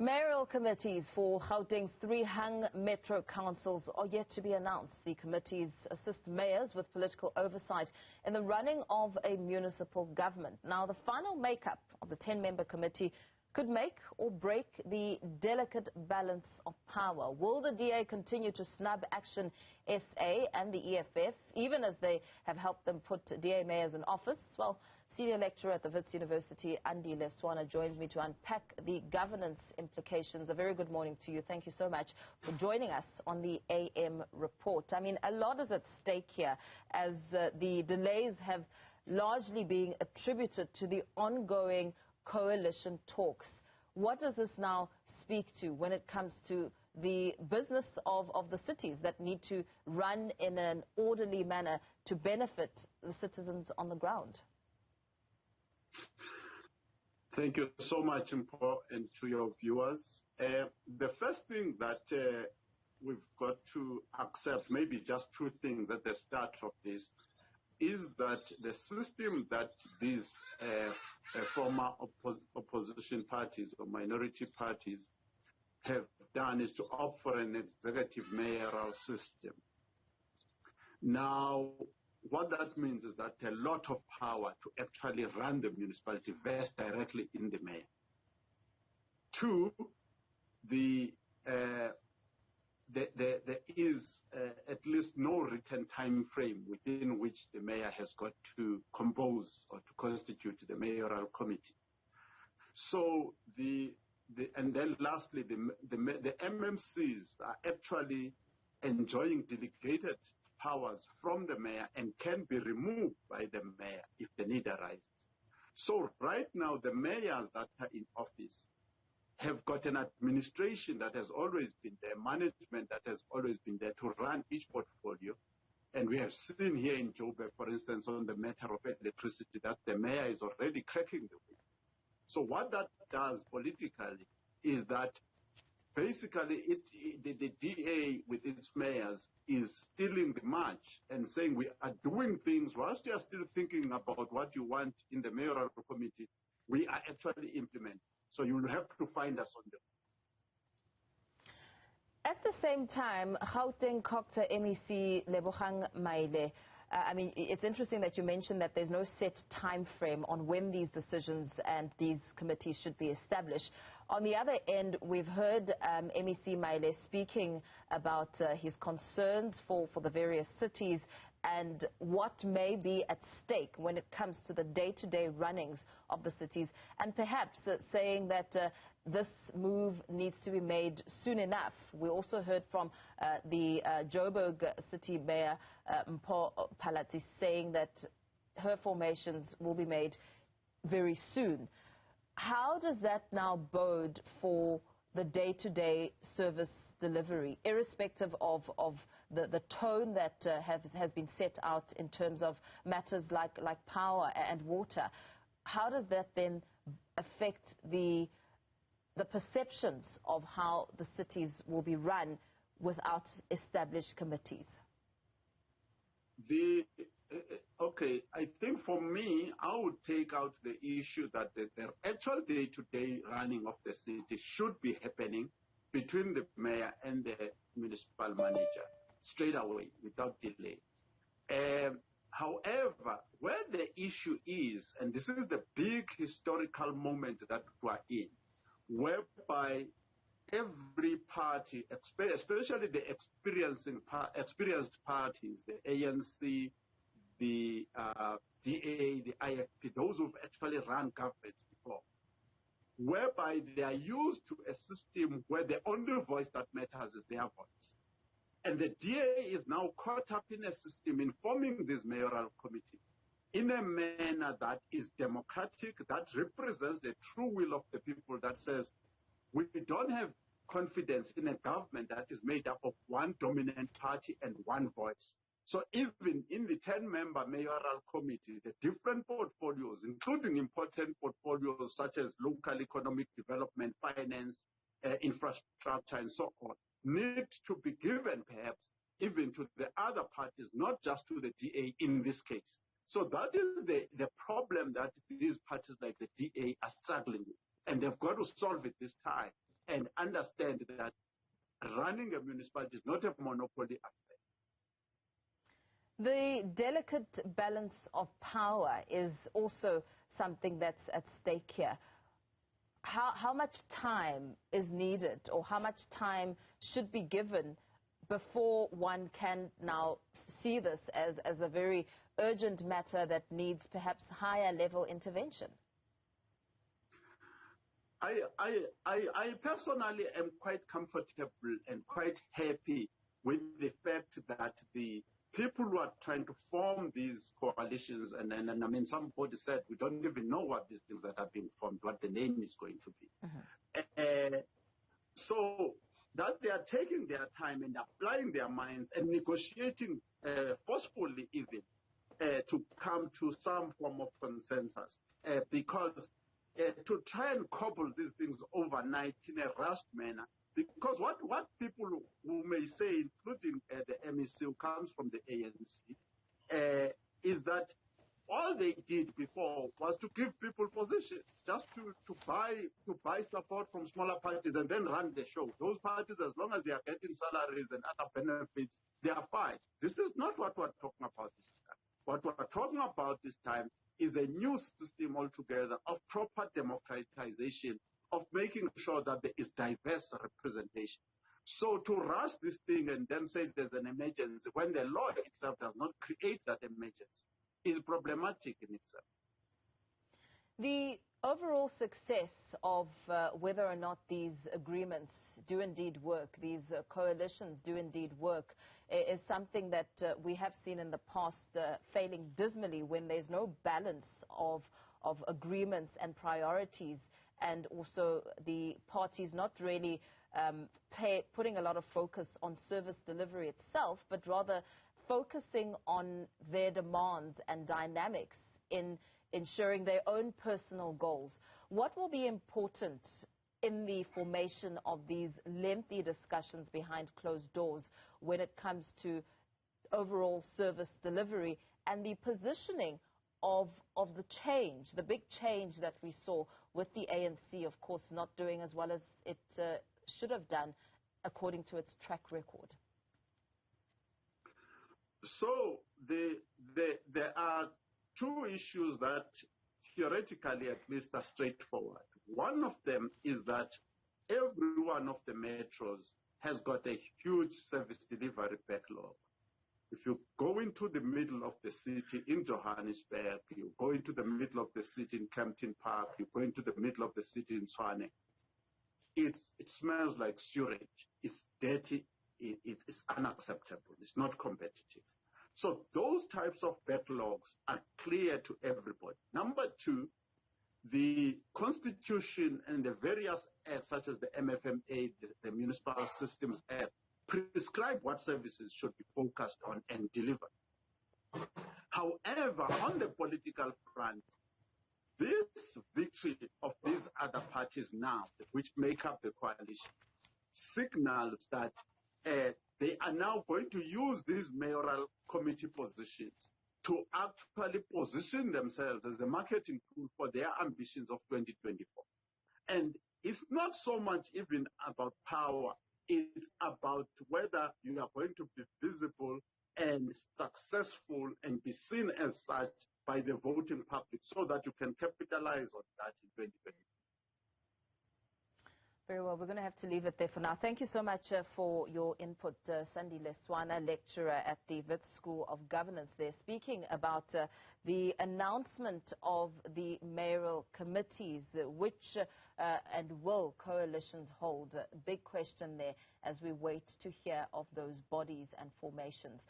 Mayoral committees for Gauteng's 3 hung metro councils are yet to be announced. The committees assist mayors with political oversight in the running of a municipal government. Now, the final makeup of the 10-member committee could make or break the delicate balance of power. Will the DA continue to snub Action SA and the EFF, even as they have helped them put DA mayors in office? Well, senior lecturer at the Wits University Andile Swana joins me to unpack the governance implications. A very good morning to you. Thank you so much for joining us on the AM report. I mean, a lot is at stake here, as the delays have largely been attributed to the ongoing coalition talks. What does this now speak to when it comes to the business of the cities that need to run in an orderly manner to benefit the citizens on the ground? Thank you so much, Mpo, and to your viewers. The first thing that we've got to accept, maybe just 2 things at the start of this, is that the system that these former opposition parties or minority parties have done is to opt for an executive mayoral system. Now, what that means is that a lot of power to actually run the municipality vests directly in the mayor. 2, there is at least no written time frame within which the mayor has got to compose or to constitute the mayoral committee. So and then lastly, the MMCs are actually enjoying delegated powers from the mayor and can be removed by the mayor if the need arises. So right now, the mayors that are in office have got an administration that has always been there, management that has always been there to run each portfolio. And we have seen here in Joburg, for instance, on the matter of electricity, that the mayor is already cracking the whip. So what that does politically is that basically the DA with its mayors is stealing the march and saying we are doing things whilst you are still thinking about what you want in the mayoral committee, we are actually implementing. So you will have to find us on them. At the same time, Gauteng Cocta MEC Lebogang Maile, I mean, it's interesting that you mentioned that there's no set time frame on when these decisions and these committees should be established. On the other end, we've heard MEC Maile speaking about his concerns for the various cities and what may be at stake when it comes to the day-to-day runnings of the cities, and perhaps saying that this move needs to be made soon enough. We also heard from the Joburg City Mayor, Mpho Phalatse, saying that her formations will be made very soon. How does that now bode for the day-to-day service delivery, irrespective of the tone that has been set out in terms of matters like power and water? How does that then affect the perceptions of how the cities will be run without established committees? Okay, I think for me, I would take out the issue that the actual day-to-day running of the city should be happening between the mayor and the municipal manager straight away without delay. However, where the issue is, and this is the big historical moment that we're in, whereby every party, especially the experienced parties, the ANC, the DA, the IFP, those who've actually run governments before, whereby they are used to a system where the only voice that matters is their voice. And the DA is now caught up in a system in forming this mayoral committee in a manner that is democratic, that represents the true will of the people, that says we don't have confidence in a government that is made up of one dominant party and one voice. So even in the 10-member mayoral committee, the different portfolios, including important portfolios such as local economic development, finance, infrastructure, and so on, need to be given perhaps even to the other parties, not just to the DA in this case. So that is the problem that these parties like the DA are struggling with, and they've got to solve it this time. and understand that running a municipality is not a monopoly affair. The delicate balance of power is also something that's at stake here. How much time is needed, or how much time should be given before one can now see this as a very urgent matter that needs perhaps higher level intervention? I personally am quite comfortable and quite happy with the fact that the people who are trying to form these coalitions, and I mean, somebody said we don't even know what these things that are being formed, what the name is going to be. So that they are taking their time and applying their minds and negotiating forcefully even to come to some form of consensus, because to try and cobble these things overnight in a rushed manner, because what people who may say, including the MEC who comes from the ANC, is that all they did before was to give people positions, just to buy support from smaller parties and then run the show. Those parties, as long as they are getting salaries and other benefits, they are fine. This is not what we're talking about this time. What we're talking about this time is a new system altogether of proper democratization, of making sure that there is diverse representation. So to rush this thing and then say there's an emergency when the law itself does not create that emergency is problematic in itself. The overall success of whether or not these agreements do indeed work, these coalitions do indeed work, is something that we have seen in the past failing dismally when there's no balance of agreements and priorities, and also the parties not really putting a lot of focus on service delivery itself, but rather focusing on their demands and dynamics in ensuring their own personal goals. What will be important in the formation of these lengthy discussions behind closed doors when it comes to overall service delivery and the positioning of the change, the big change that we saw with the ANC, of course, not doing as well as it should have done according to its track record? So there are two issues that theoretically at least are straightforward. One of them is that every one of the metros has got a huge service delivery backlog. If you go into the middle of the city in Johannesburg, you go into the middle of the city in Kempton Park, you go into the middle of the city in Swana, it smells like sewage. It's dirty. It's unacceptable. It's not competitive. So those types of backlogs are clear to everybody. Number two, the Constitution and the various acts, such as the MFMA, the Municipal Systems Act, prescribe what services should be focused on and delivered. However, on the political front, this victory of these other parties now, which make up the coalition, signals that they are now going to use these mayoral committee positions to actually position themselves as the marketing tool for their ambitions of 2024. And it's not so much even about power, it's about whether you are going to be visible and successful and be seen as such by the voting public so that you can capitalize on that in 2024. Very well. We're going to have to leave it there for now. Thank you so much for your input, Andile Swana, lecturer at the Wits School of Governance there, speaking about the announcement of the mayoral committees, which and will coalitions hold. Big question there as we wait to hear of those bodies and formations.